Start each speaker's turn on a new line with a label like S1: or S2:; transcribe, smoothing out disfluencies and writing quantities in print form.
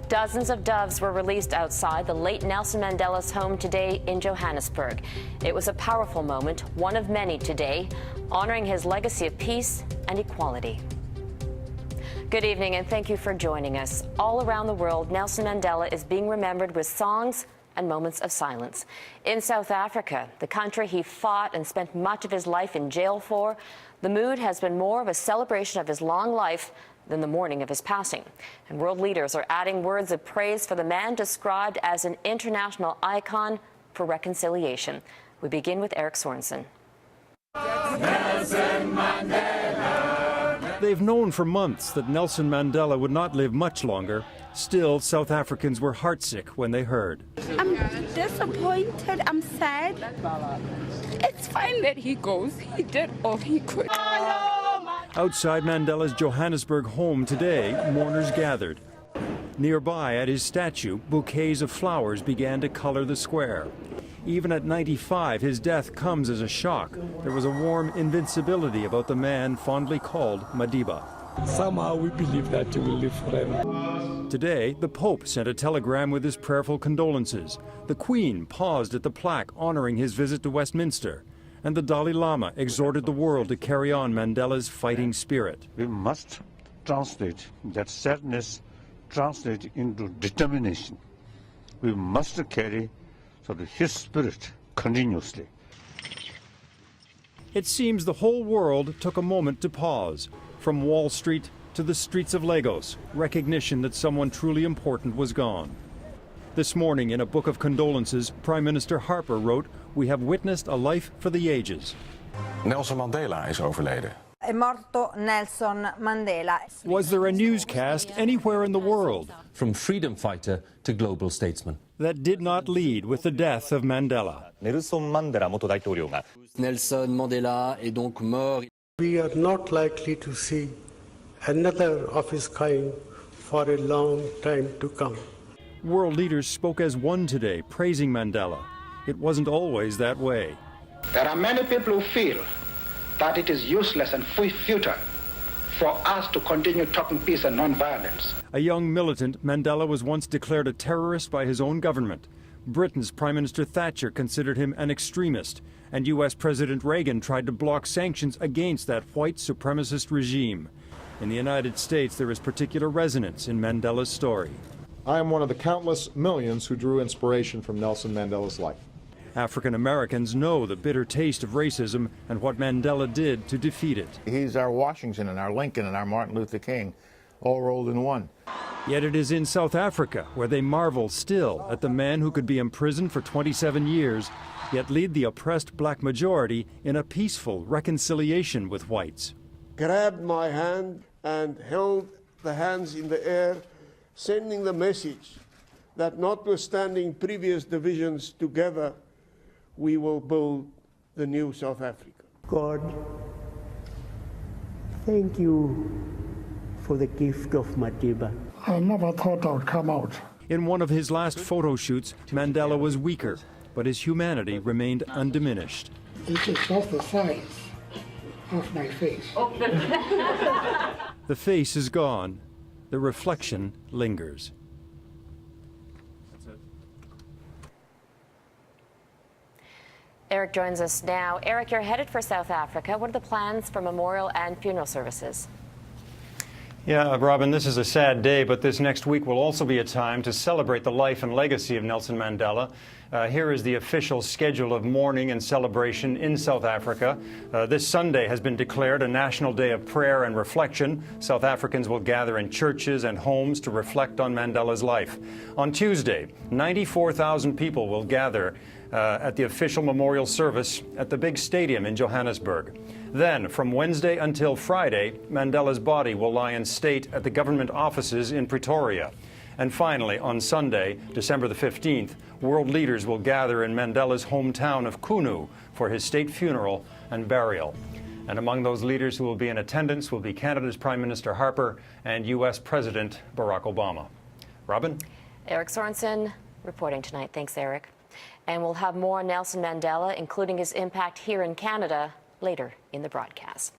S1: Dozens of doves were released outside the late Nelson Mandela's home today in Johannesburg. It was a powerful moment, one of many today, honoring his legacy of peace and equality. Good evening, and thank you for joining us. All around the world, Nelson Mandela is being remembered with songs and moments of silence. In South Africa, the country he fought and spent much of his life in jail for, the mood has been more of a celebration of his long life than the mourning of his passing. And world leaders are adding words of praise for the man described as an international icon for reconciliation. We begin with Eric Sorensen.
S2: Nelson Mandela.
S3: They've known for months that Nelson Mandela would not live much longer. Still, South Africans were heartsick when they heard.
S4: I'm disappointed, I'm sad. It's fine that he goes. He did all he could.
S3: Outside Mandela's Johannesburg home today, mourners gathered. Nearby at his statue, bouquets of flowers began to color the square. Even at 95, his death comes as a shock. There was a warm invincibility about the man fondly called Madiba.
S5: Somehow we believe that he will live forever.
S3: Today, the Pope sent a telegram with his prayerful condolences. The Queen paused at the plaque honoring his visit to Westminster. And the Dalai Lama exhorted the world to carry on Mandela's fighting spirit.
S6: We must translate that sadness, translate into determination. We must carry his spirit continuously.
S3: It seems the whole world took a moment to pause. From Wall Street to the streets of Lagos, recognition that someone truly important was gone. This morning, in a book of condolences, Prime Minister Harper wrote, "We have witnessed a life for the ages."
S7: Nelson Mandela is overleden.
S8: È morto Nelson Mandela.
S3: Was there a newscast anywhere in the world?
S9: From freedom fighter to global statesman.
S3: That did not lead with the death of Mandela.
S10: Nelson Mandela
S9: est donc mort.
S11: We are not likely to see another of his kind for a long time to come.
S3: World leaders spoke as one today, praising Mandela. It wasn't always that way.
S12: There are many people who feel that it is useless and futile for us to continue talking peace and non-violence.
S3: A young militant, Mandela was once declared a terrorist by his own government. Britain's Prime Minister Thatcher considered him an extremist, and U.S. President Reagan tried to block sanctions against that white supremacist regime. In the United States, there is particular resonance in Mandela's story.
S13: I am one of the countless millions who drew inspiration from Nelson Mandela's life.
S3: African Americans know the bitter taste of racism and what Mandela did to defeat it.
S14: He's our Washington and our Lincoln and our Martin Luther King, all rolled in one.
S3: Yet it is in South Africa where they marvel still at the man who could be imprisoned for 27 years, yet lead the oppressed black majority in a peaceful reconciliation with whites.
S11: Grabbed my hand and held the hands in the air, sending the message that notwithstanding previous divisions, together we will build the new South Africa.
S15: God, thank you for the gift of Madiba.
S16: I never thought I would come out.
S3: In one of his last photo shoots, Mandela was weaker, but his humanity remained undiminished.
S16: This is just the size of my face.
S3: The face is gone. The reflection lingers.
S1: Eric joins us now. Eric, you're headed for South Africa. What are the plans for memorial and funeral services?
S17: Yeah, Robin, this is a sad day, but this next week will also be a time to celebrate the life and legacy of Nelson Mandela. Here is the official schedule of mourning and celebration in South Africa. This Sunday has been declared a national day of prayer and reflection. South Africans will gather in churches and homes to reflect on Mandela's life. On Tuesday, 94,000 people will gather at the official memorial service at the big stadium in Johannesburg. Then, from Wednesday until Friday, Mandela's body will lie in state at the government offices in Pretoria. And finally, on Sunday, December the 15th, world leaders will gather in Mandela's hometown of Kunu for his state funeral and burial. And among those leaders who will be in attendance will be Canada's Prime Minister Harper and U.S. President Barack Obama. Robin?
S1: Eric Sorensen reporting tonight. Thanks, Eric. And we'll have more on Nelson Mandela, including his impact here in Canada, later in the broadcast.